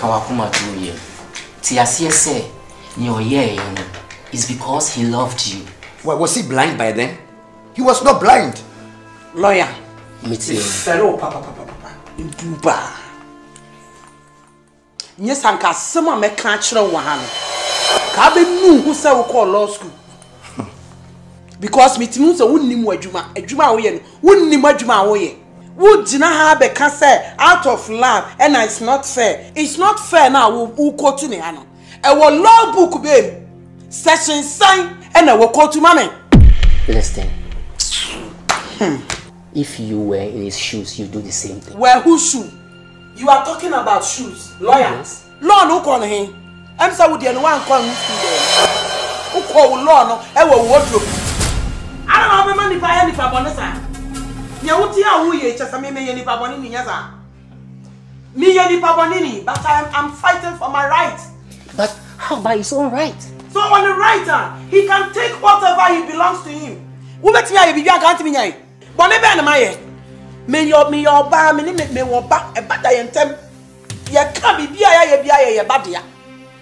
Kawakuma do ye. Tiasie say, your ye is because he loved you. Well, was he blind by then? He was not blind. Lawyer. Meeting. Papa. Duba. Yes, Uncle, someone may catch her one. Cabin knew who said we call law school. Because meetings wouldn't name what Juma wouldn't name what Juma. Would you not have a cancer out of love? And it's not fair. It's not fair now. Who quote to me? I will law book babe. Session sign and I will call to mommy. Listen. If you were in his shoes, you do the same thing. Well, whose shoe? You are talking about shoes, lawyer. Yes. Law no call him. I'm sorry, the one call me. Who call law no? I will wardrobe. I don't have money for any Fabonessa. Yawutia who ye just me any Fabonini, yes, me any Fabonini, but I'm fighting for my rights. But how about his own right? So on the writer, he can take whatever he belongs to him. Who makes me a baby? I can't me. But never am I. Me your bar, me back a bad and temp. Ya can't be a badia.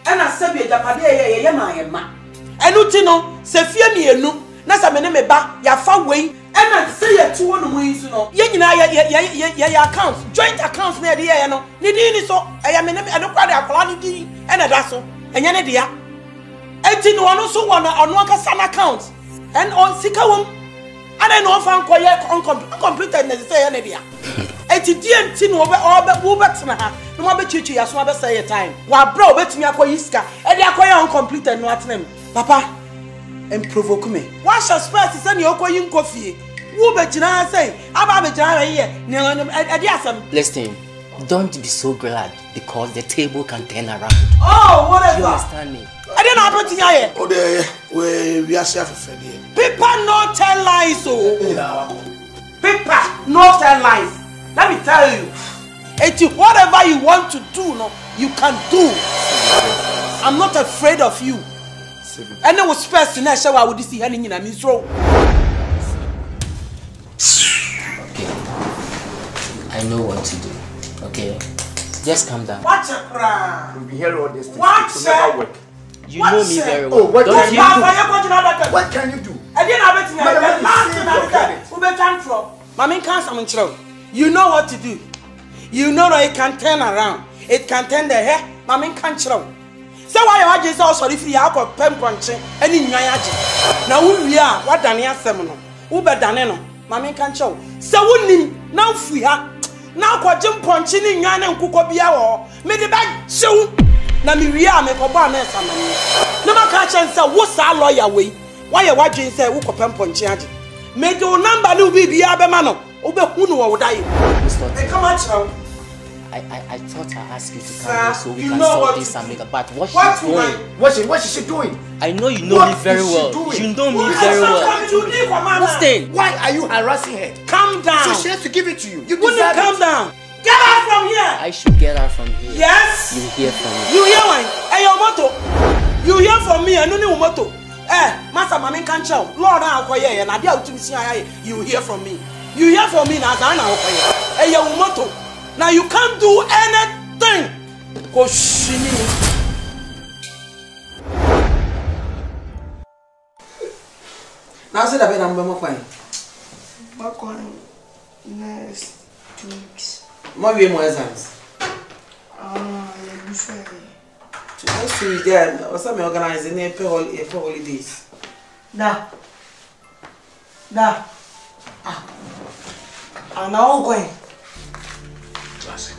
And I said, be a japadia, yama. And Utino, Sefia me a no, Nasa me back, ya far way, and I say a 2 on ways, you know. Ya accounts, joint accounts near the air, no. Nidini so, I am in a quality and a dazzle, and Yanadia. And Tino also one on one accounts, and on Sikawum. I don't know if I'm quite uncompleted necessarily. And to DNT over all but Wubetsna, no more chichi as well as say a time. While bro, bet me a coiska, and they are quite uncompleted, not name. Papa, and provoke me. Why shall spare to send your coin coffee? Wubetsna say, I'm a jar here. Listen, don't be so glad because the table can turn around. Oh, whatever. You understand me? I didn't happen to you. Oh, there, we are safe. People not tell lies, so. People not tell lies. Let me tell you. It's whatever you want to do, no, you can do. I'm not afraid of you. And I was first in that show. I would see anything in a misro. Okay. I know what to do. Okay. Just calm down. Watch a crowd. We'll be here all this. Watch never work. You know me very well. Oh, what Don't can you do? What can you do? I didn't have it. You know what to do. You know that it can turn around. It can turn the hair. Mammy can't show. So why are you also if you have a pen punching any nyaji? Now we are what Dania Seminole. Uber Daneno. Mammy can't show. So wouldn't now free her. Now what jump punching in Yan and Kukobia or made the bag show. Na mi ria me ko ba na samani na maka chance wo sa lawyer we why you wadwen say wo kopem ponche age me do number no bibia be ma no wo be hu no wo dai e come at now. I thought I asked you to come here so we can solve this and make a but what she's doing? What is she doing? I know you know me very well. You know me very well. Listen. Why are you harassing her? Calm down. So she has to give it to you. You wouldn't calm down. Get out from here! I should get out from here. Yes! You hear from me. You hear one? Hey, your motto. You hear from me and no new motto. Master Mammy can't show. Lord, I'll call you and I doubt to see you hear from me. You hear from me now, I know. Hey, your motto. Now you can't do anything. Go shimmy. Now say that I'm more fine. Back on next 2 weeks. More exams. You say. Next week, then, or some organizing April holidays. Da. I'm now going. Classic.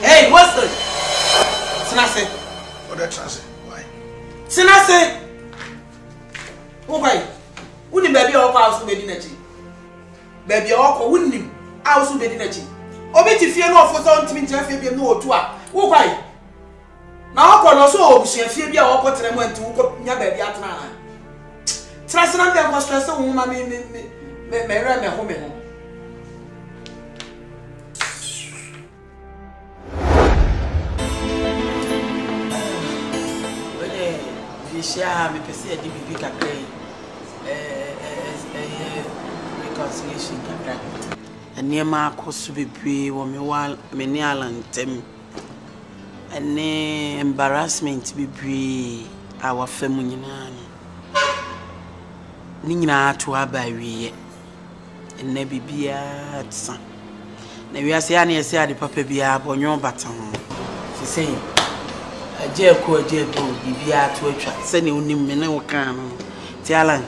Hey, what's the? Sinase. What that transit? Why? Sinase. Why? Wouldn't baby or house to be dinner? Baby or wouldn't house to be dinner? Obey if you know for something to have you know to why? Now, I also see a few or what I went to your baby at night. Trust not them was stressed on woman, may run a home. Share me per se DBB kakray reconciliation kakray and near Marcos bebre wo me wal me ne alantem and embarrassment be our family. Nina to abai and never be at son. Never as any as the papa be upon your baton. She say, a jail court jail be at to a track, sending him in no can. Tialan,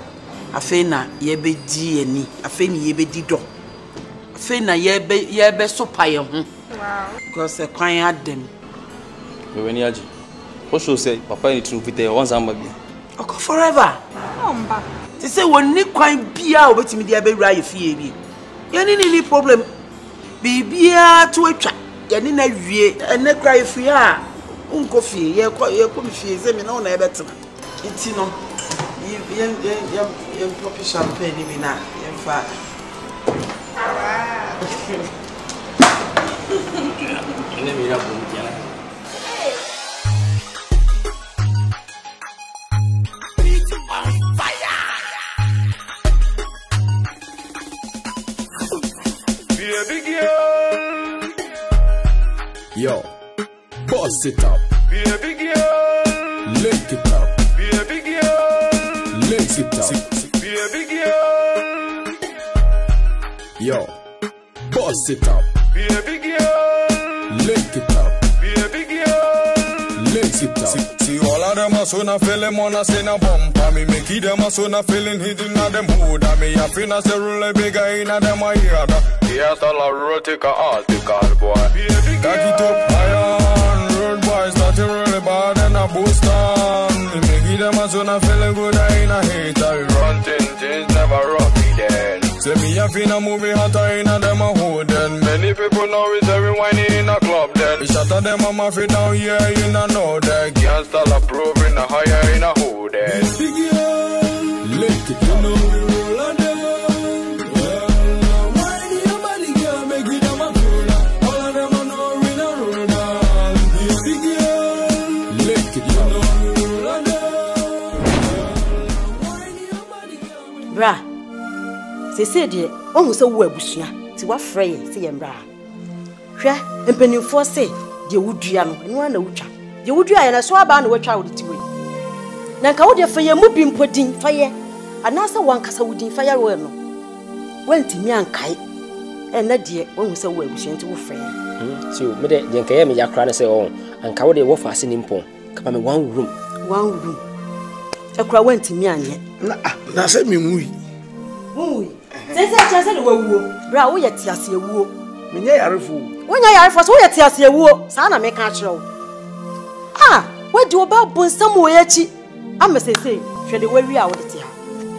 a fena ye be D and a fen ye be dido. Fena ye be so pie. Wow. Because a crying at them. When you what should say, Papa, need to be there once I'm baby. Okay, forever. They say when Nick quite be out with me, the right fee. You any problem? Be to a trap. You need a and neck cry free. Uncle fee, you come fee, them no better. It's no. You pop champagne in that. In fact. Yo, boss it up. Be a big girl. Link it up. Be a big girl. Link it up. Be a big girl. Yo, boss it up. Be a big girl. Link it up. Be a big girl. Link it up. See all of them are so na feeling wanna say na bumper. Me make them are so na feeling hidden na them hood. I me a finna say rule bigger in a them a hear that. Yes, all a road take a article boy. Cock it up iron, road boys starting really bad and a Boston. Me give them a son of feeling good, I ain't a hater. We run things never rock me then. Say me a finna movie hotter in a them a hood then. Many people know it's every whining in a club then. We shot at them a mafia down here, you know that. Can't stall a proof in a higher in a hood then. Big girl, lick it, you know we roll on them. Bra, said ye, almost a web bushia, to what fray, say and bra. Share, and penny for say, dear Woodriano, and one oucha. The Woodria and a swab and watch out it way. Nanka for your moving pudding fire, and answer one cassa woodin fire well. Went to me and kite, and that dear, almost a web bushia to a friend. So, Mede, Yankaya, your crown say on, and cover the wolf as in impon. Come on, one room. One room. A crow went to me and yet. Na se mi mui. Mui. Say say wo. Bra wo ye tiase wo. Me nya yarefo. Wo nya yarefo so wo ye tiase wo. Sa na me ka kire wo. Ah, we di oba bonsam wo ye chi. Am say hwe de wawi a wo de ti ha.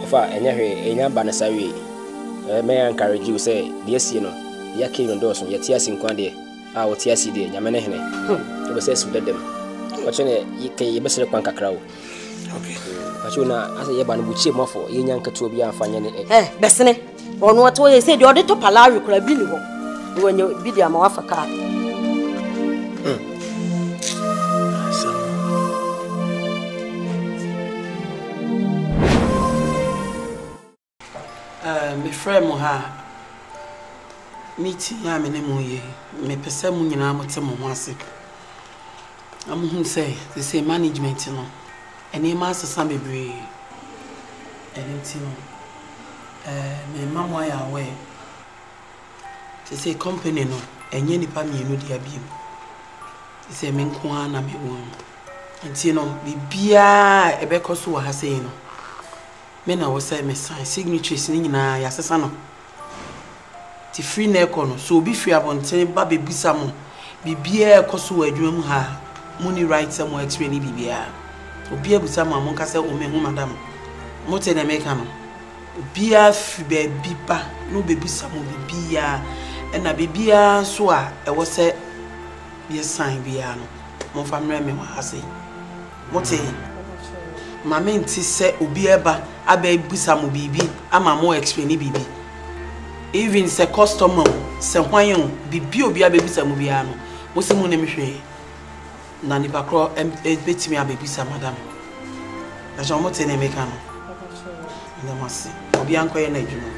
Fa enya hwe enya ba na sawi. Me encourage you say de asie no. Ya ke no do so ye tiase nkwa de. Ah wo tiase de nya me ne hene. Wo say su dedem. Wo chene ye besere kwan kakra wo. Okay. Achuna asa ye ba no buchie mofo ye nyanka to obi amfanya ne besene ono wato ye say de ode to palawi kura bi ni ho we wanya bi de amawa faka me friend mo ha meeting ya me ne mo ye me pese mo nyina mo te mo ho ase amuhu say management no eni ma asesa bebre enti no me mama ya we say company no enye nipa mienu dia biem say me nko ana me won enti no bibia ebekoso wa ha sei no me na wo say me sign signatures ni nyina ya asesa no ti free na ekono so obi free abonten ba bebisa mo bibia ekoso wa adwuma mu ha money right some explain bibia obi abusa ma mo kase o me hu madam mo te na make no bia fi be bipa no bebusa mo bibia na bibia so a e wo se be sign bia no mo fa mre me wa ase mo te ma me nti se obi eba aba busa mo bibi ama mo explain bibi even se customer se hwan bibi obi aba busa mo bia no mo se mo na me hwe na ni bakro betimi abebisa madam na jo mo te na emeka no na masi obi ankoye na adwuma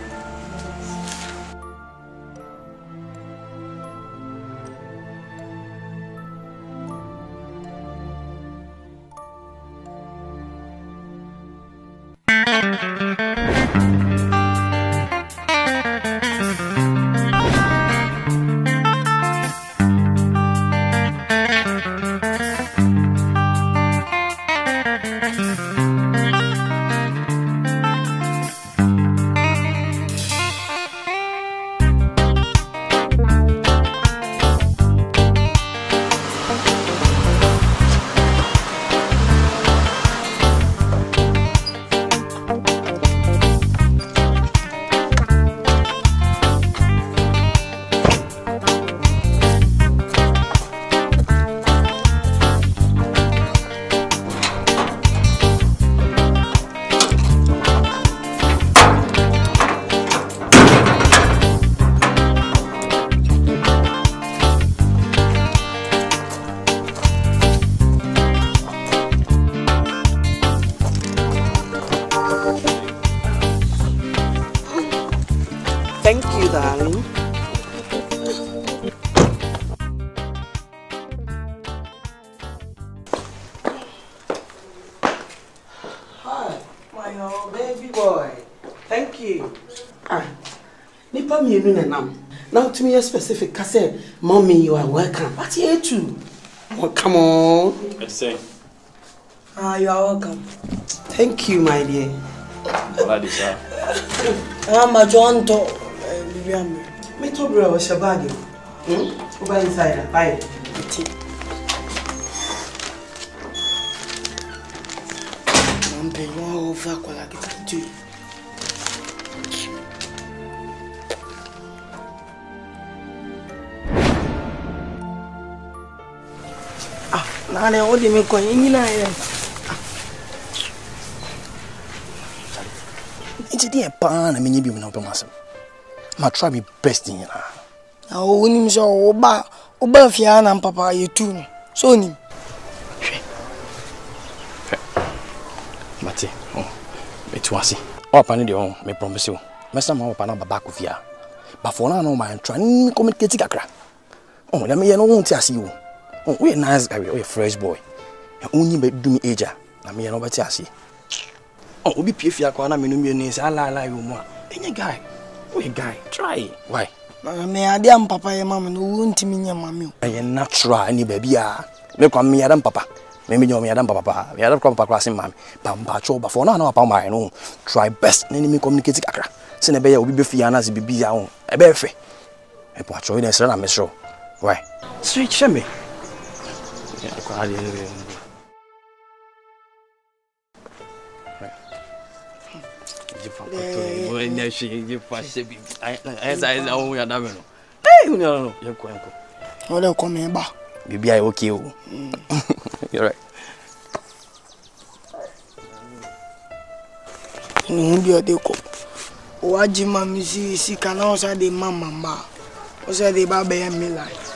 Thank you, darling. Hi, my baby boy. Thank you. Nipa mienu na nam. Now to me specific, I say, Mommy, you are welcome. But here too. Oh, come on. Let's say. You are welcome. Thank you, my dear. Glad it's I'm a John to me to bro Shabagi. Over inside. Bye. I'm paying over quite too. Now they only make coin in It's a dear pan, I mean, you be no master. My try my best in you. Now, when him so Oba Fiana and Papa, you too. So, him. Mate, it was it. Oh, Panny, you may promise you. Master Mama back with ya. But for now, no man, trying to communicate. Oh, let me know what I see you. Oh, we're nice guy, we're a fresh boy. Only do me age. I mean, nobody I see. Oh, we be PF Yakwana, Minumianis, I lie you more. Any guy. We guy, try. Why? May I damn Papa and Mamma no won't mean your mammy. I am not try any baby. Make on me, Adam Papa. Maybe you're me, Adam Papa. We had a proper classing, ma'am. Pampacho, but for now, upon my own. Try best, enemy communicate. Send a bear will be Fiana's be own. A bear free. A patrol in a son, I'm sure. Why? Sweet Shemmy. Well, come here, ba. Maybe I okay. You're right. No, dear, they go. Wajima Missy, see, can also the mamma. Was that the baby and me life?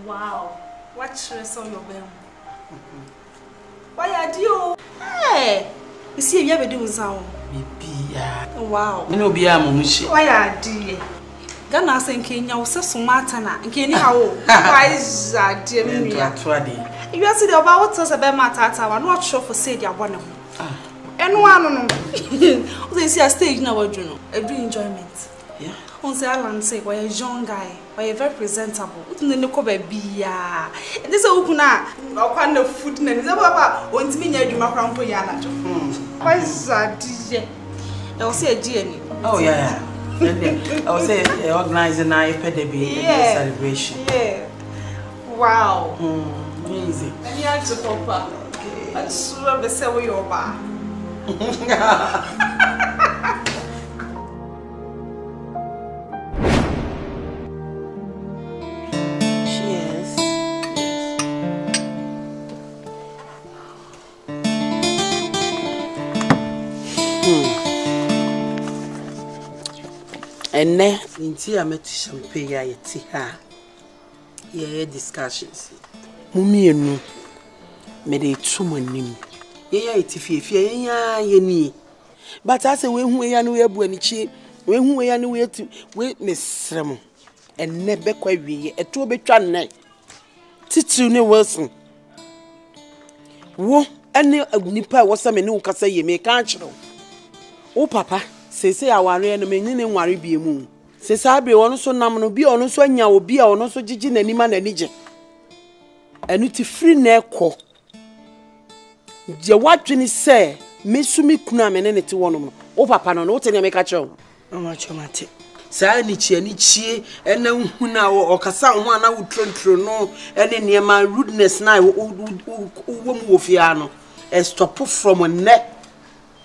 Wow, what stress on your bell? Why are you? Hey, you see, you ever do sound? Wow, no be a mushi. Why are you? Ghana saying Kenya was so smartana, and Kenya, why is that, dear? You are saying about what's about Matata, I'm not sure for say you one of them. And one, they see a stage now, you know, every enjoyment. Yeah. On the island, say, why a young guy, why a very presentable. What in the Kobe beer? This is open now, kind of food, and it's about one to me, you my crown for Yana. Why is that? I'll say a genie. Oh, yeah. I'll say organizing a pedigree celebration. Yeah. Wow. Amazing. And you have to pop. I should have the same way your bar. Cheers. And then, I met champagne, I tea her. Yeah, discussions. Mummy and me, made a tumanim. Yeah, it's if you need. But I say, when we are no when when we are no to witness them and never quite be a 2 bit neck. Titsune Wilson. wo ene nipa wo se me ne wo kasa ye me ka kire wo papa sese aware no me ne nware bie mu sese abe wono so nam no bi ono so anya obi a ono so gigi nanima na nige enu ti free na ekọ je wadwini se mesumi kunu amene ne te wono no wo papa no wo te ne me ka kire mama chomate saa ni chie ena hu na okasa ho ana wo trontro no ene niema rudeness na wo mu ofia no stop from net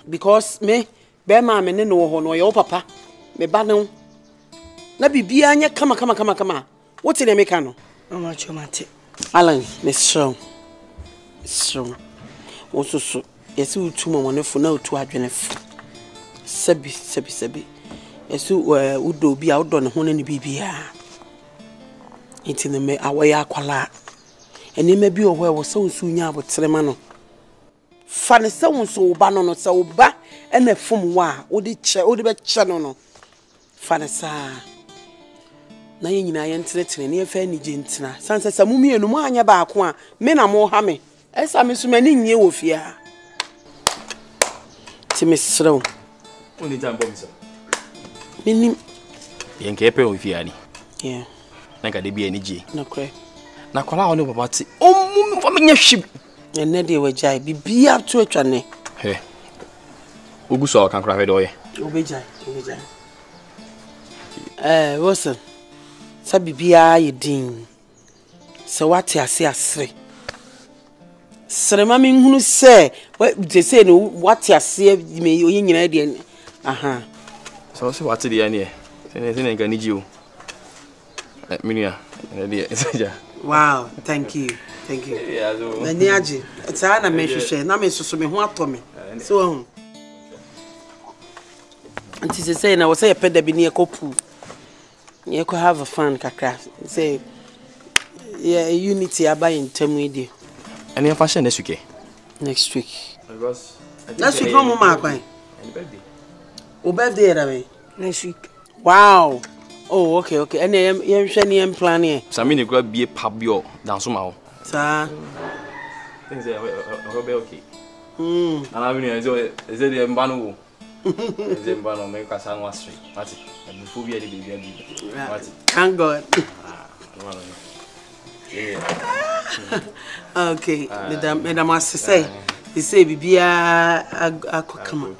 because me be ma me ne no ho no ye wo papa me ba ne na bibia anya kama what in me ka no mama chomate Alan me so wo so yesi utu mo ne fo na utu adwene fo sebi esu udo bi a udo ne ho ne bibia enti ne me awoya akwala eni me bi oho e wo so nsu nya abotrema no fa ne se wo so ba no se wo ba ena fom wa wo di be che no fa ne sa na ye nyina ye ntenetene ne fa ni je ntina sanse sa mu mienu mu anya ba ako a me na mo ha me esa me so mani nye wo fia ti me srew Only time bomb sir. Minim yenke pe o fia ni yeah na ka de bia ni je na kre na kwala o ne papa ti o mu fa menya hwib ene de wajai bibia to atwane he oguso kan kra fe do ye obejai Wilson sa bibia ye din se wate ase asre sere ma me hunu se we se no wate ase me oye nyina de aha so wate de ya ne se ne ga ni ji o minia ne de ya wow thank you Yeah, so. na ni age ta na me hwehwe na me soso me ho atome so anti se say na wo say ye peda bi ne ekopu ye ko have a fun kakra say yeah unity abai ntem we dey and your fashion next week next week Because next week no mama akwan birthday. o birthday era me next week wow oh okay and ye hwe ne em plan here sami ne kura bie pabio dan so ma ho sa Things are okay. And I mean, is it the Mbano? Is it Mbano? Make us sound was straight. What's it? And before we had the baby, what's it? thank God Yeah. okay madam as say they say bibia akokama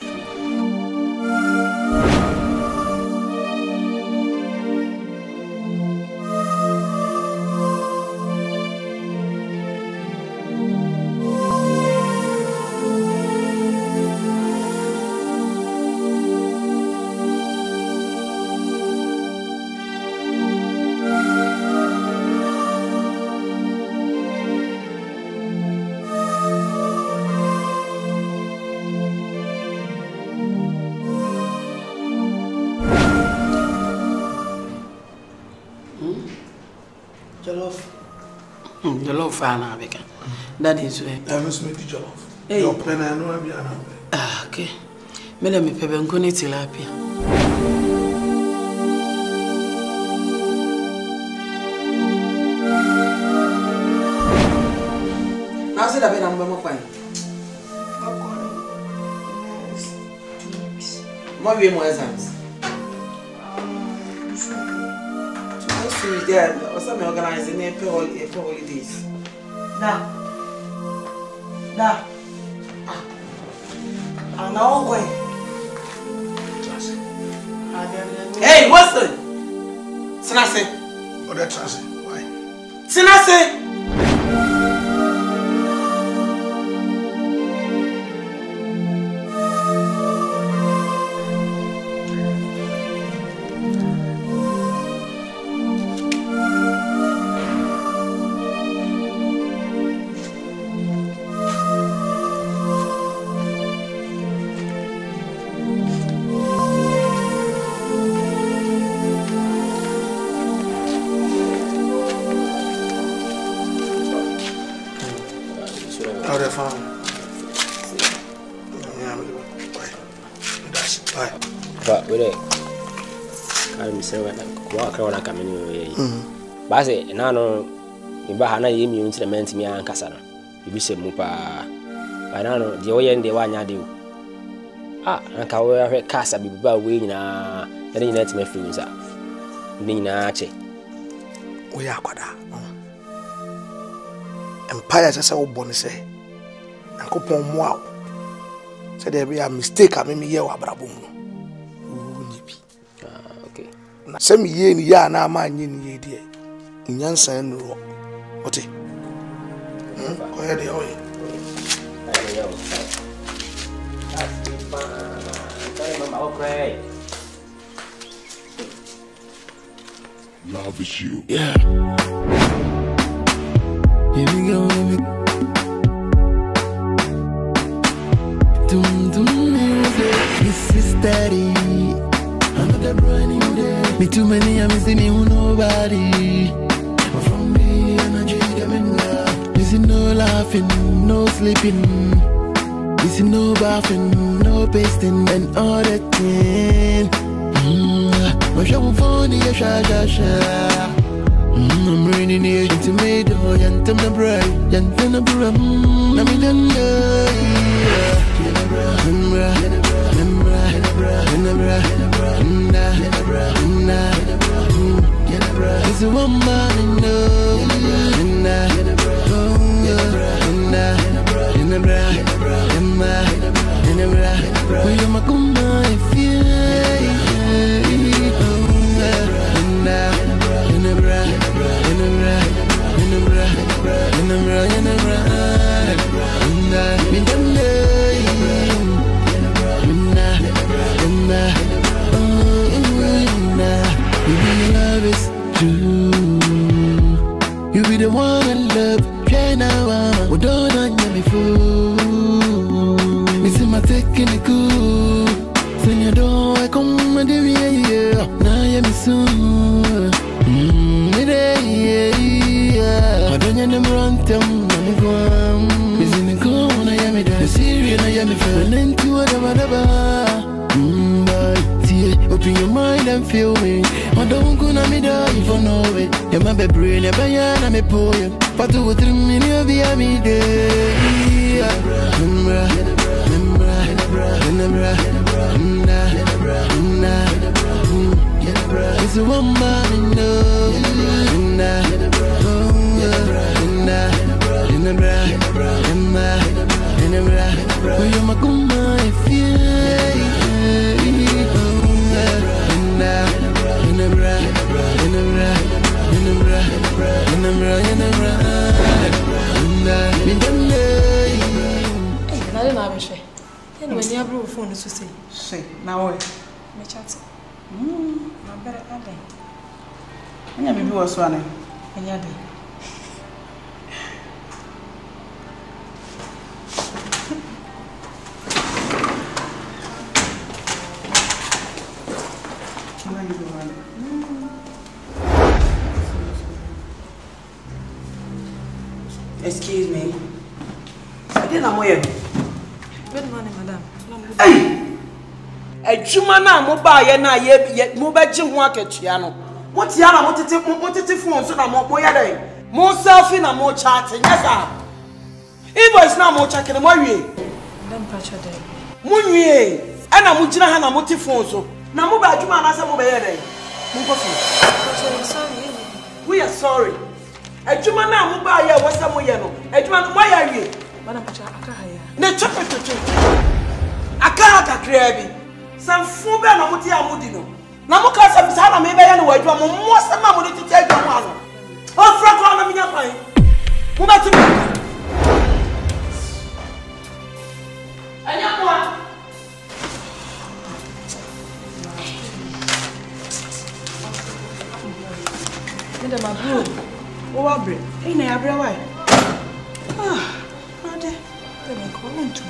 Jollof fana beka. That is where. I must make the jollof. Your pen I know I'm yana. Ah, okay. Me let me pebe nkoni tilapia. Now say that be na mbemo kwan. Mo bi mo exams. Yeah, also me organizing April holidays. Da. Now going. Hey, what's it? Sinase. Oh, that's Sinase. Why? Sinase. How they found? Bye. But we I'm saying what I want to come in. But I say, no, if I had a immune to the men to me and Cassana, you be say Mupa, I don't know, the way and the one I do. And can wear cast a big wing and then let me feel that. Nina, we are quite. Empire as I will say, and coupon wow. Said there be a mistake. I mean, me here, Abraham. Okay. Send me ye in ya na man yin ye dear. In Yansa and what? Go ahead, Love is you. Yeah. Here we go, baby. Dum dum music. This is steady. Another brand new day. Me too many, I'm missing you, nobody. But from me, energy, them in love. Missing no laughing, no sleeping. Missing no bathing, no pasting, and all that thing. My show phone, yeah, sha. I'm raining here to me, though, and to my bride, and to my bride. Let me know, it's a woman, you be the one I love. Try now, we don't know me fool. Missing my technical. Send your door, I come and do it. Now you're me soon. I don't know run them. I'm going. Missing the corner, I am the Syrian, I am the friend. And to whatever. Open your mind and feel me. I don't gonna me die if I know it. You might be brain, you be an I'm a poem. But 2 or 3 minutes be a me day. It's a woman in love. You're my gumma if you. Say, now what? Me chat. I better add it. I never do what's running. And ya day. Excuse me. I didn't know where. Good morning, madam. Hey! A Jumana mobile na ye mobile jim wakechiano. What yana motiti phone so na mo boya mo selfie na mo chatting. Yes sir. Invoice na mo checking mo wie. Don't patch your day. Mo wie. Ana mo gina ha na mo ti phone so. Na mo ba Juma na say mo be here. Mo go phone. Sorry. We are sorry. A Jumana mobile ye wasa mo ye no. A Juma mo ya wie. Madam patch aka haya. Na chopeto. Aka kakrebi. Some food na muti amudi no. Na mo ka se bisa na me be ya no wadwa mo mo se ma mo titi adwa mo ano. O fra ko na minya pan. Mo ba ti mi. Anya kwa. Nda ma bro. O wa bre. E na ya bre why? Ade. Te me ko ntu.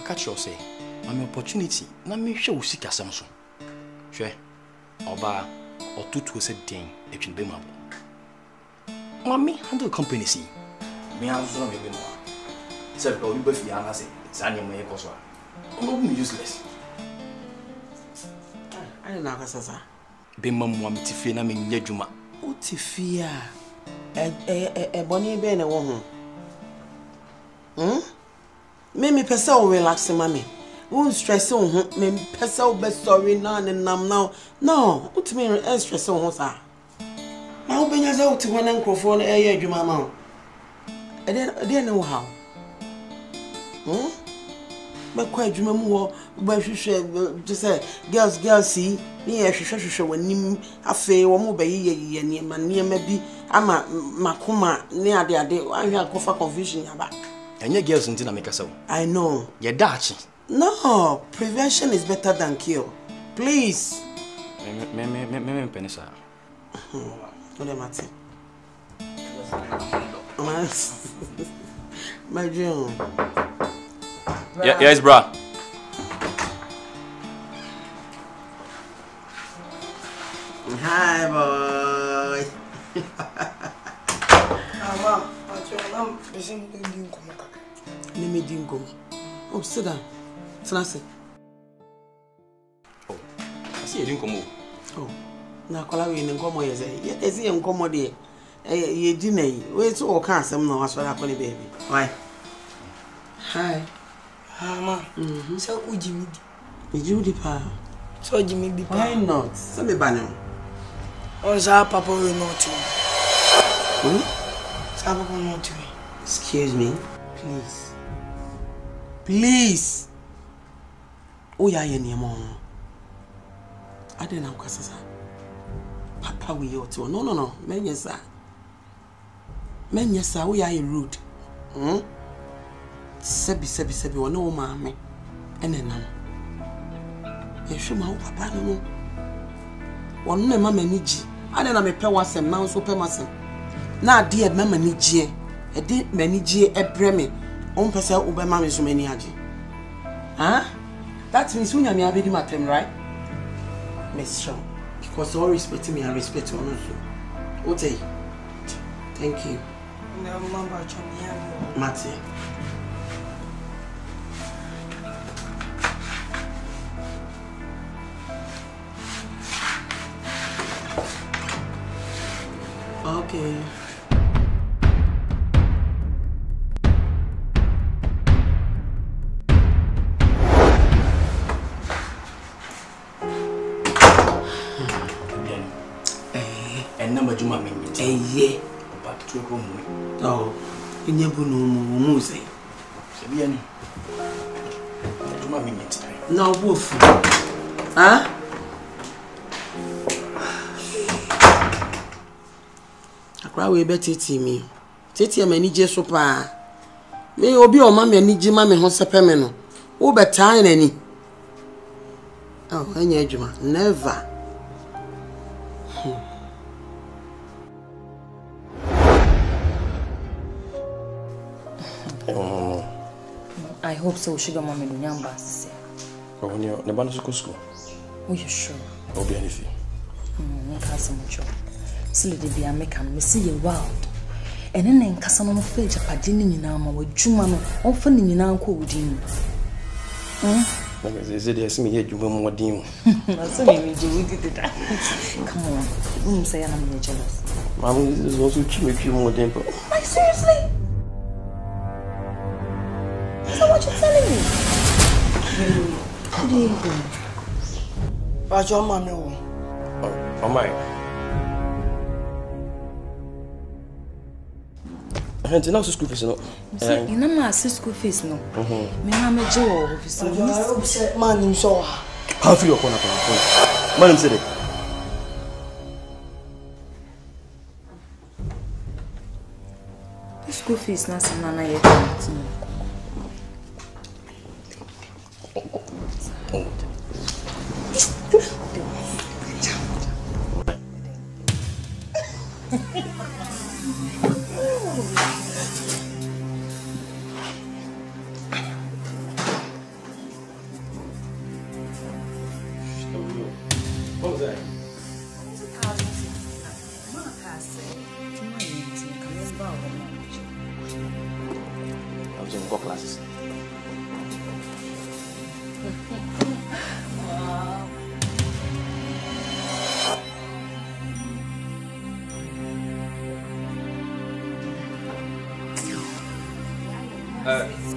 catch you say, I'm an opportunity. Na me show sika samso. Shwe, oba or tutu said ding, it will be my Mommy handle company see. Me answer no maybe more. Said go you be fi ana say, sanya me e koso. No be useless. I don't know kasa. Be mamu am ti fi na me nya dwuma. O ti fi a boni be na wo ho. Me pesa o relax mami. Won't stress on her, me pesa o be sorry na nam now. No, what me stress on her sa. Na wo benya za uti wana nkrofo na eye adwuma ma. I don't know how. But quite adwuma mu wo ba hwehwe just say girls see me hwehwe wanim afi wo mo ba ye ne ma bi ama makoma ne ade ahwe akofa confusion yaba. Enye girls nti na make so. I know. Ye dachi. No, prevention is better than cure. Please. Me penisa. What am I saying? My dream. Yes, bro. Hi, boy. Mama, I'm busy doing Let me dingo. Oh, sit down. Snassi. Oh, I see you didn't come. Oh, now call away and come here. Yes, he and come there. Ye dinner. Wait, all can't some no, that's what I call it, baby. Why? Hi. Mama. So, would you the pa? So, Jimmy the pa? Why not? Send me banner. Oh, Papa will not to me. Papa will not to me. Excuse me. Please. Oh, yeah, any more. I didn't know, Cassasa. Papa, we ought to. No. Men, yes, sir. Men, yes, sir. We are rude. Sebi, one no mammy. And then, you should my papa no. One no mamma niji. I don't know, me pay was a mouse open myself. Now, dear mamma niji. A dear maniji a breme. On person ube mammy so many aji. Huh? That means when you are ready, madam, right? Miss Shaw. Because all respect me, I respect you also. Okay. Thank you. No, Mama, Matty. Okay. And number Juma minute. Yeah. Back to home. Oh, in your boom, say. Sabiani. Juma minute. No, wolf. Huh? I will bet it me. Titi, my nije sopa. Me obi o mama niji mama ho sepemeno. Wo betan ani. Oh, enye adwuma. Never. I hope so. Sugar mommy no nyamba sisi. Oh, when the band school. Oh, you sure? I'll be anything. Nkasa mucho. Sile de bia meka me see you wild. And then nkasa no fe japade ni nyina ma wadwuma no. On fa ni nyina nko odin. Is it yes me here dwuma mo odin. Na so me je we did that. Come on. Say I'm jealous. Mom, this is also chimney more than. Like seriously? Is that what you're telling me? What do you think? What's your mommy? Oh my. And now school fees no. You know my school fees no. Me na me je wo office. Man him so. How feel your corner phone? Man him say the school fees na se na ye continue.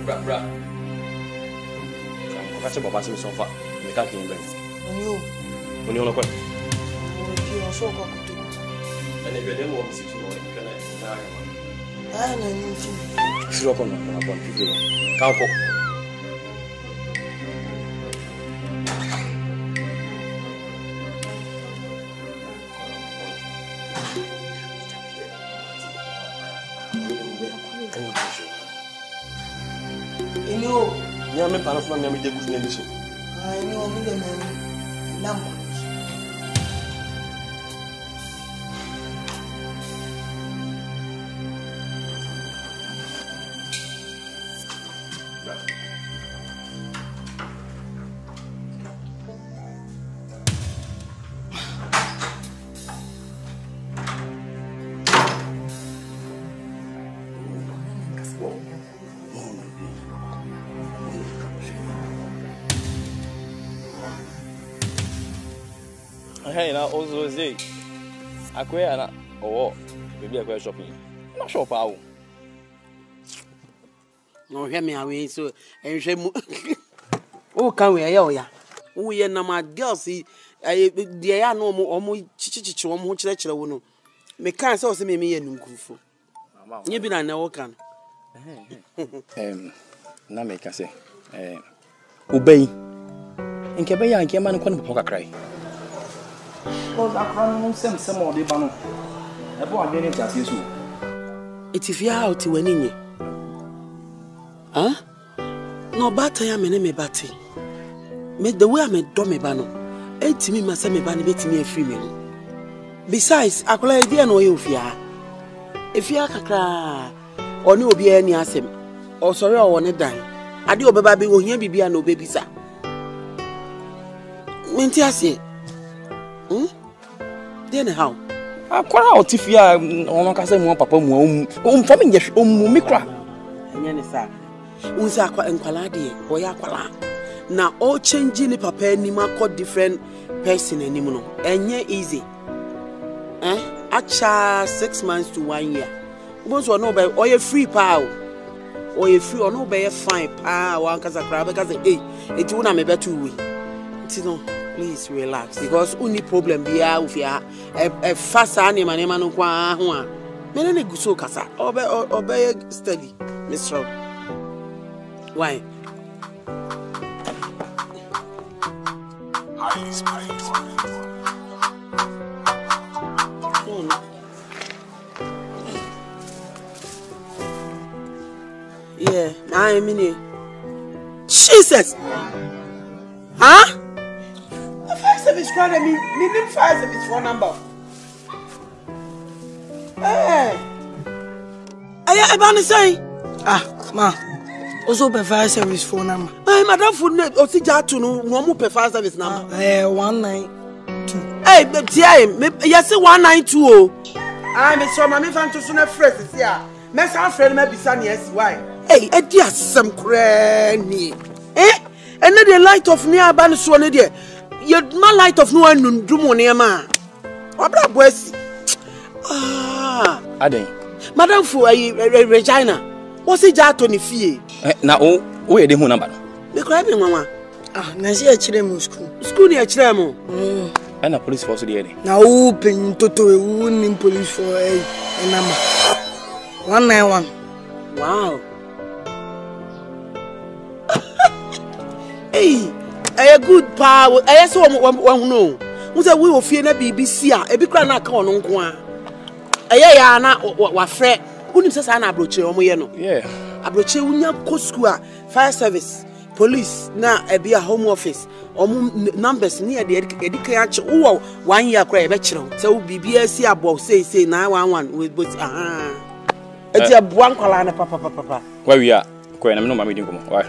Bra. Catch up about me so far. Me can't keep him. When you want to so go to. And if you don't want to see tomorrow, you can I need to. Sure, come on, people. Can't go. Yeah, me para from me dey good na this. I know me dey number. Hey, now also say, I quit na maybe I quit shopping. Not shop out. No, hear me away so and shame. Oh, can we ya? Oh, yeah, na my girls see. The are no more chichi one more church. No, me can't so say me and Nunkufu. You been an can. Na me can say, obey. In Kebaya and Keman couldn't cry. Because I can't send some more. They ban. I bought a just you. It's if you are out to winning. Huh? No, but I am an enemy batty. Made the way I made Dommy Bano. 8 me, my semi banny betting me a free meal. Besides, I could idea no you fear. If you are cry, or no be any assem, or sorry, or one dime. I do a baby will hear be no baby, sir. Mintiasi. Then how? I quite out if you are on a cousin, papa, forming your micra. And Yanisa, Unsaqua and Qualadi, or Yaquala. Now all changing the papa, Nima called different person anymore. And yeah, easy. Acha 6 months to 1 year. Most or no by or a free power. Or a free or no by a fine power, one casa crab because it won't have a better way. Please relax because only problem be with ya a fast animal no kwa ho me go so kasa obey steady Mr. Why yeah I mean Jesus huh fire service crowd me need fire service phone number. Hey. I ban say. Ma. Also per fire service phone number. Hey, madam food net o si ja to no mo per fire service number. 192. Hey, me yes 192 oh. Me so ma me fan to so na fresh this here. Me san friend me bisa na yes why. Hey, e di asem kra ni. And the light of near ban so na there. You my light of no one nundum on ma. Obra boys. Aden. Madam for Regina. What's it jato ni fie? Na o ye de hu number. Me cry me mama. Na see a chire mu school. School ni a chire mu. Na police force there. Na o pen toto e wo ni police for number 191. Wow. Hey. A good power. I saw one no. We say we will fear na BBC a ebi kra na aka ono nko a. Ya na wa frɛ. Unim sɛ na abroche omo ye no. Yeah. Abroche unya ko school a fire service, police na ebi a home office. Omo numbers ni e de kan ache wo 1 year kra e be kyerɛw. Sɛ wo bibia si abo say 911 we both Eti abuan kwala na papa. Where we are. Ko na me no ma me din komo. Why?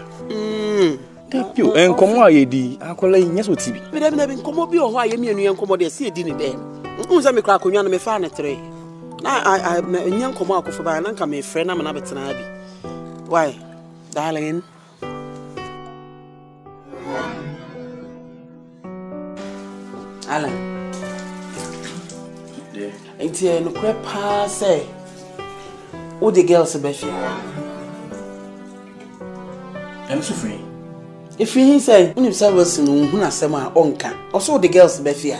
Thank you. En komo ayedi akola nya so tibi. Me dem na be komo bi o ho aye mienu yen komo de se edi ni dem. Unsa me kra akonwa no me fa na 3. Na nya komo akofo ba na nka me frɛ na me na betena bi. Why? Darling. Alan. Yeah. Enti no kra pa say. Who the girls be fia? And so free. If he say, when you say was no, who na sema onka. Also the girls be fear.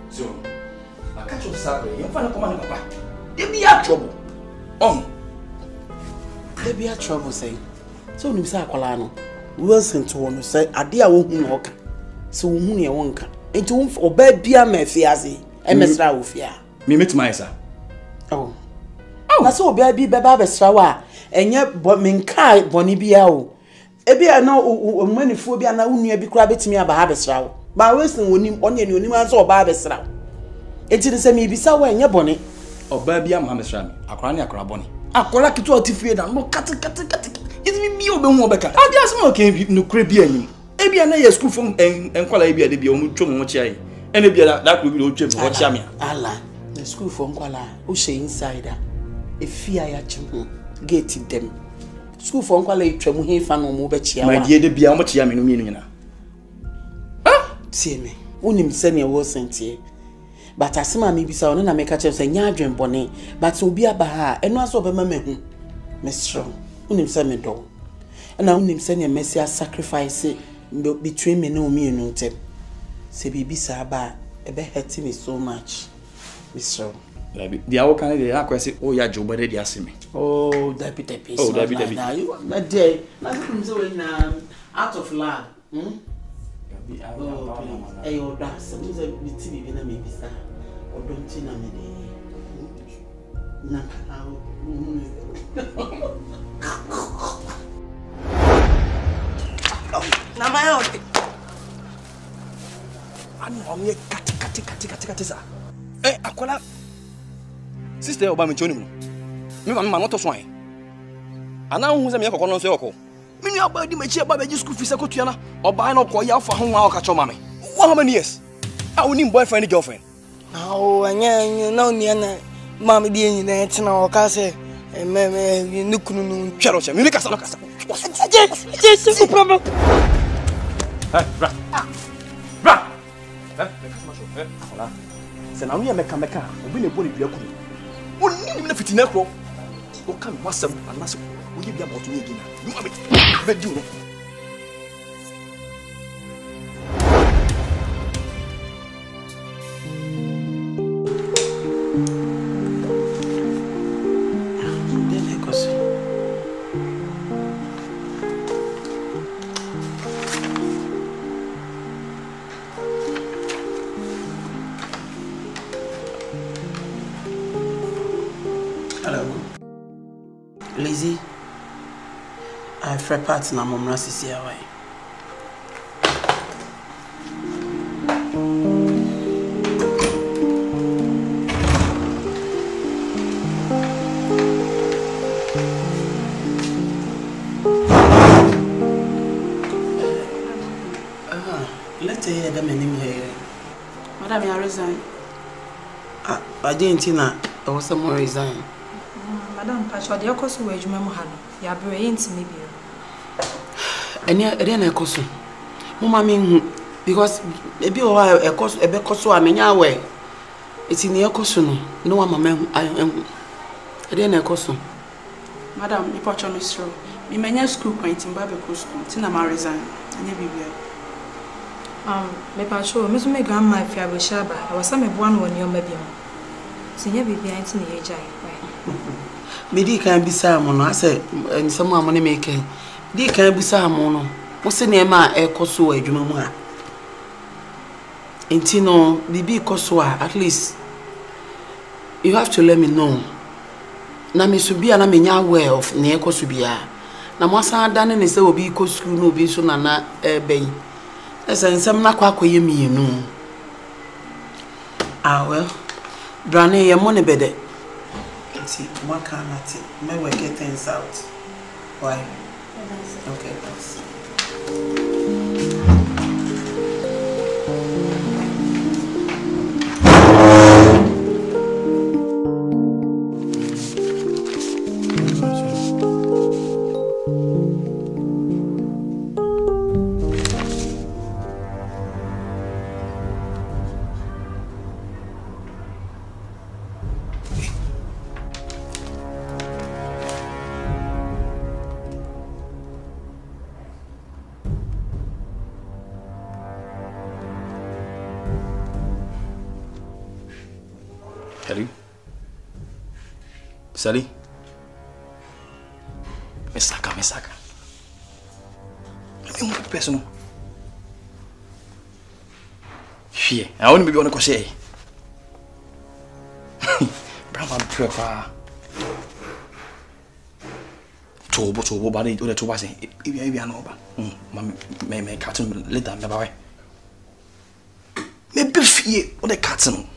So, I catch you Saturday. You find a command, Papa. There be a trouble. There be a trouble, say. So when you say Akwala Wilson to one say, Adia won't know. So who ya wonka. Into whom obey beer me fiazi. Emesra wo fear. Me meet my sir. Oh. Na so obey bi beba besra wa. Enye menka boni bia o. Ebi na omanifo bia na unua bi kura betimi aba ha besra wo. Ba Wilson wonim onye ni onim anso oba besra wo. Enti se me bisa wo enye boni. Oba bia ma besra me. Akora ne akora boni. Akora kitu otifie da no kati. Yezi mi obe hu obeka. Adi asem o kan no kura bi anyim. Ebi na ye school from enkwala ebi ade bi o mu twom ho chiai. Ene bi da kura bi o twem ho chia me. Ala. The school from Kwala, who she insider. If fear ya chim gate them. School from Kwala, tremu he fan no more chia. My dear, the bia much yam no meaning. See me, unim send your was sent here. But as my maybe so na make a chance and yadren bonnet, but so be a baha, and was over my Miss Strong, unim send me door. And I unim send your messy sacrifice between me no me no tip. Say be saba, a be hurting me so much. Mr. The hour can they are question, oh, yeah, Joe, but they ask me. Oh, Deputy. Oh, Deputy. You are not day. Nothing doing out of love. Oh, oh, that's something that we see in a maybe, sir. Or don't you know me? Now, my own. I'm on your cat, Akwala. Sister Obama Jonim. Me mama not swine. And now who's a mere cocoa so. Me no body my chair by school fees Cotiana or buy no coya for whom I'll catch your mammy. How many years? I will need boyfriend and girlfriend. Oh, and you know, Niana, Mammy Dean, and our castle, and Mammy, you look no cherish. You look at just a problem. Now we are making we need body. Only even if it's necro. Go come, what's up? And that's what you be about to again. You have it. But you know. Lazy, I free parts na mom rasisi away. Let's hear them in here. Madam, I resign. I didn't know I was some more resign. Madam, Pacho, the Okosu wage Mamuhano. You are brilliant to me. And yet, then I cost Mamma mean because maybe a cost a becoso, I mean, way. It's in the Okosuno. No one, mamma, I am. Then I cost Madam, you patch on Miss Row. Me many school point in Bible school. Tina ma resign. And you be me Pacho, Miss me grandma if you have a shaba. I was some one when you're maybe. Senior be behind in the age. Medi can be salmon, I said, and some money making. They can be salmon. What's the name? A coso, a jumma. Intino, the big coswa, at least. You have to let me know. Na me subia na me nya aware of na ekosubia. Na mo san dan ne se obi kosu no obi so na na ben. Ese nsem na kwa akoye mienu. Ah well. Brane ye mo ne bede. See, one cannot see. May we get things out. Why? Okay, thanks. Sally. Mesaka. I mean, what personal? Here, I want to be going to say. Brown prefer. Tobo, body, or the two was if you are over. May carton let them away. Maybe fear or the carton.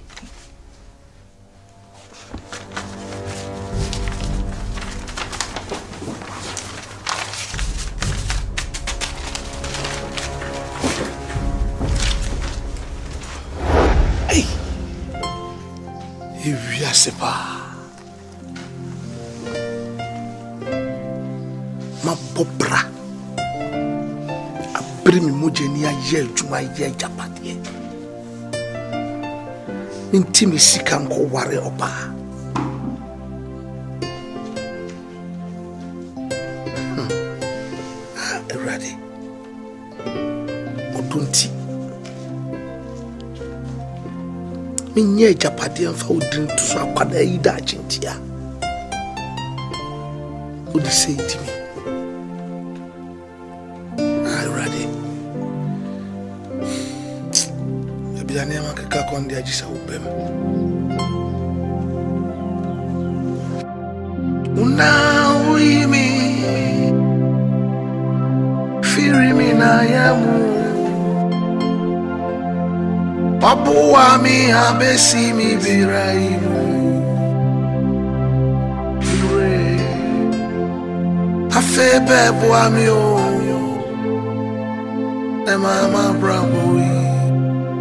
Ma bobra abri mi mojeni aye adwuma ye japade intimi sika nko ware oba ready odunti minye japade mfa odin to so akwada yi da chintia odi say it me ready ebiane makaka konde ajisa ubem unaoimi firimi na yamu Papua mi habesi mi biraimu Ure Afebe bua mi o E mama braboi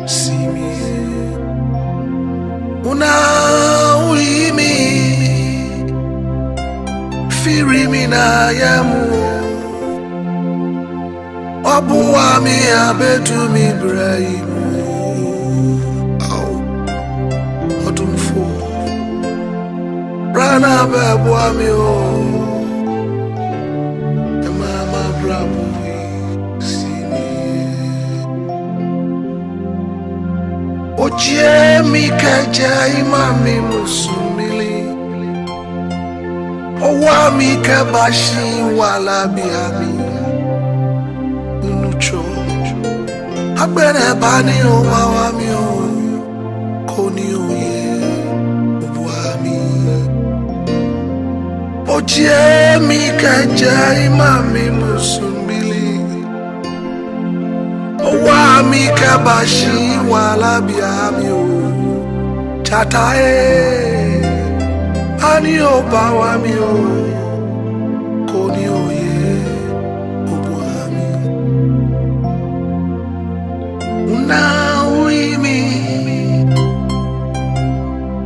Simi Una uimi Firimi na yamu Papua mi habetu mi biraimu Rana bebo amio Mama bravo sini Oje mi kaja imami musumili Owa mi kabashi wala biami Nucho Agbene bani owa wamio Koni oye Oje mi kaja imami musumbili Owa mi kabashi wala biami o Chatae Ani oba wami o Koni oye obuami Una uimi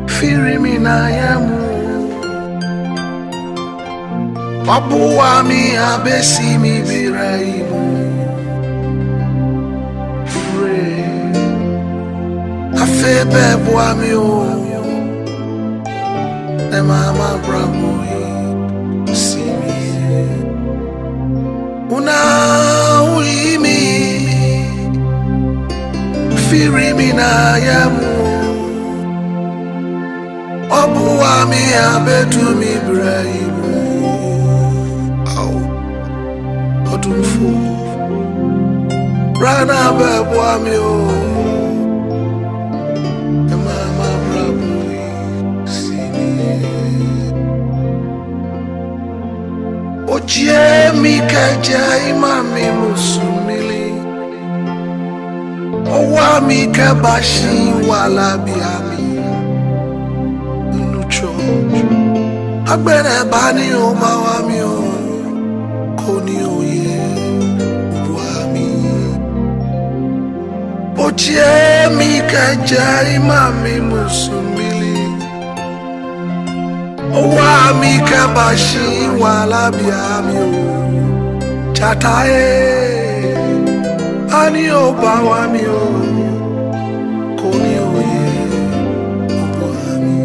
Firimi na yamu Papua mi habesi mi biraimu Ure Afebe bua mi o E mama braboi Simi Una uimi Firimi na yamu Papua mi habetu mi biraimu Odunfo Rana bebo amio Mama braboi Sini Oje mi kaja imami musumili Owa mi kabashi wala biami Nucho Agbene bani oma wamio Koni oye Uwami Oje mi kaja imami musumbili Owa mi kabashi wala biami o Chatae Ani oba wami o Koni oye Uwami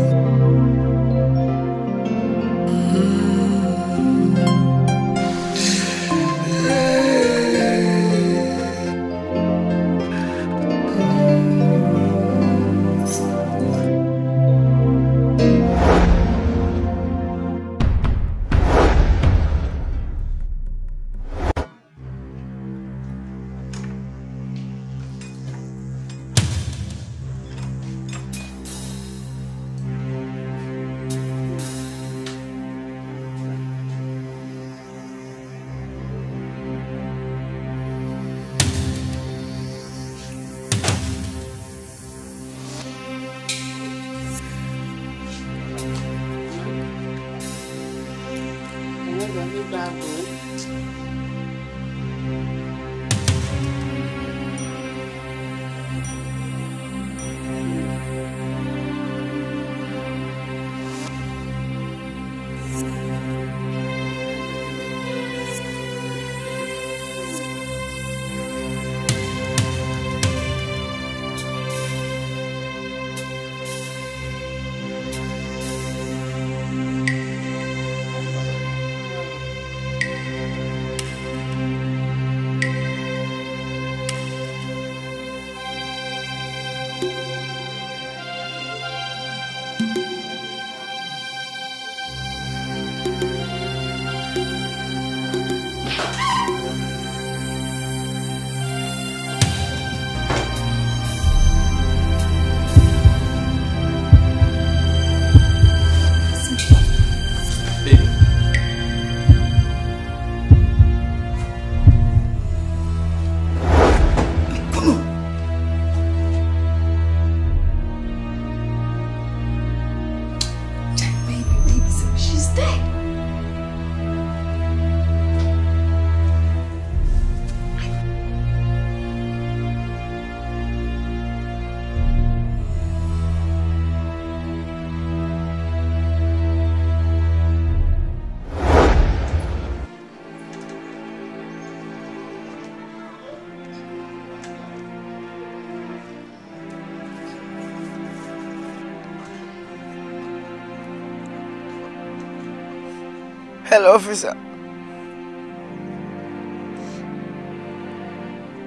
Hello, officer.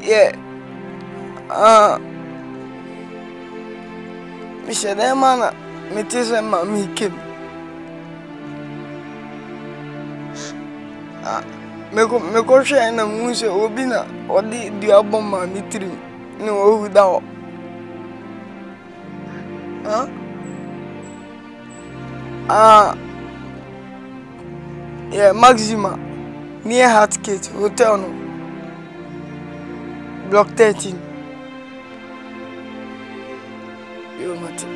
Yeah. Mr. Demana, me tell you, mommy came. Me go share na munse obina odi di album ma mi trim ni wo hu da o. Yeah, Maxima, near Hartgate Hotel, no. Block 13. You matter.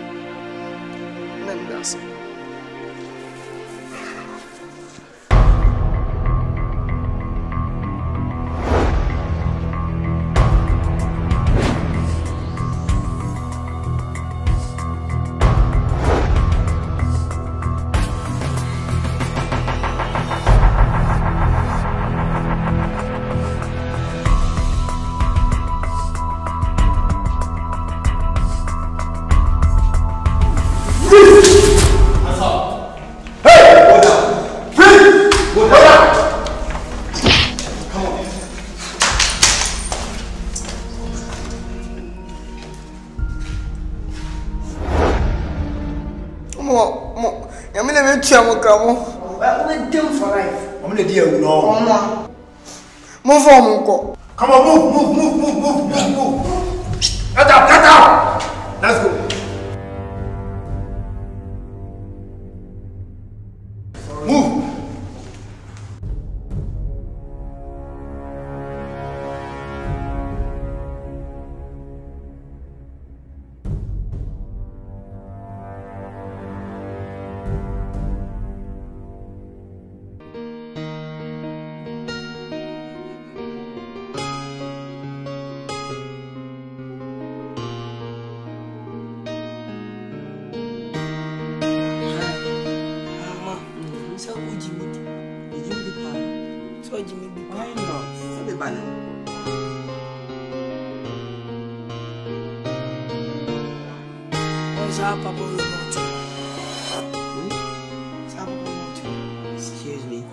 Let me ask you. Move on, Munko. Come on, move. Get up. Let's go. Move. Excuse me.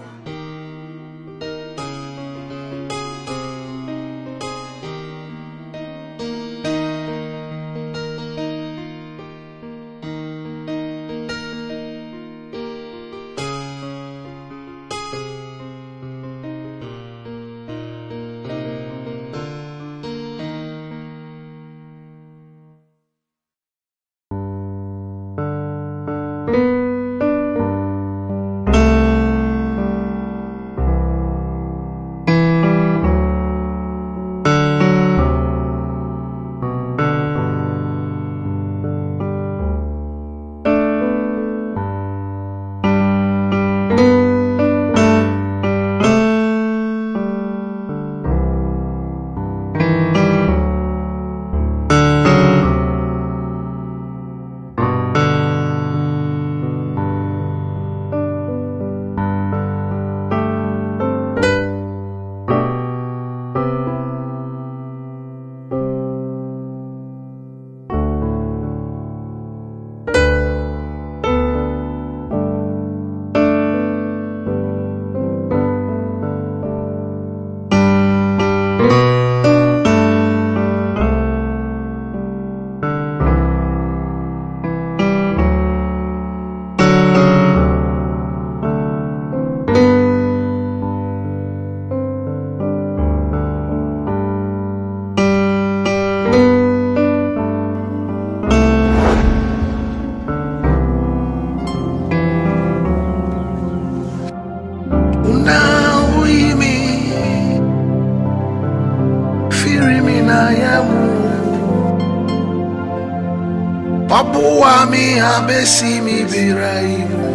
Papuami abesi mi biraimu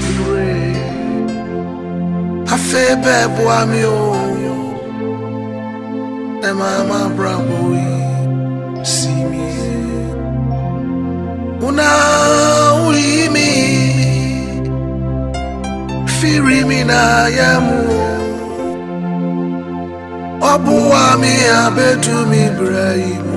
Pure Afebe buami o Mama braboi Simi Una uimi Firimi na yamu Papuami abetu mi biraimu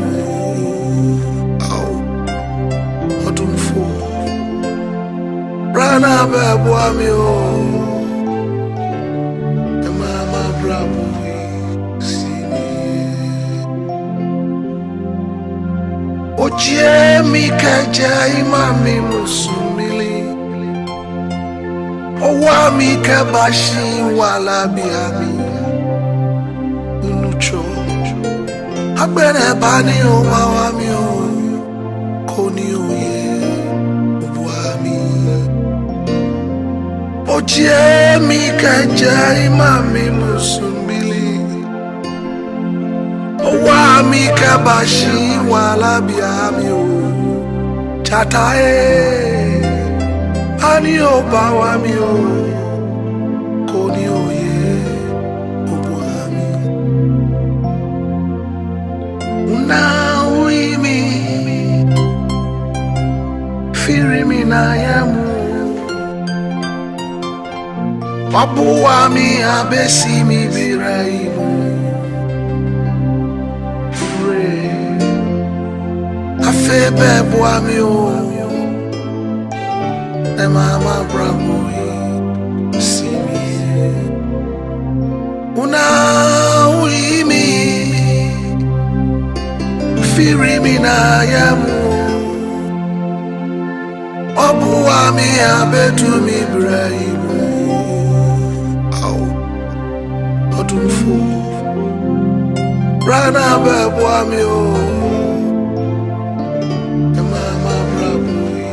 Rana babuami o Mama braboi simi Oje mi kaja imami musumili Owa mi kabashi wala biami Nucho Agbere bani o mawami o Koni oye Oje mi kaja imami musumbili Owa mi kabashi wala biami o Chatae Ani obawa mi o Koni oye obuami Una uimi Firimi na yamu Papuami abesi mi biraimu Pure Afebe buami o Mama braboi simi Una uimi Firimi na yamu Papuami abetu mi biraimu Otunfu Rana babuami o Mama braboi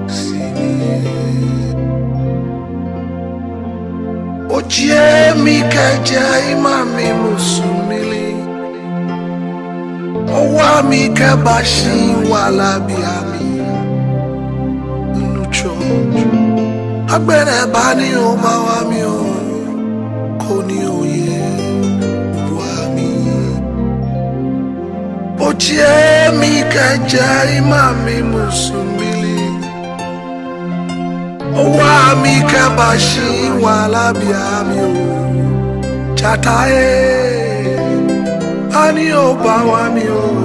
simi Oje mi kaja imami musumili Owa mi kabashi wala biami Nucho Agbere bani o mawami o Koni oye buami Oje mi kaja imami musumbili Owa mi kabashi wala biami o Chatae Ani obawami o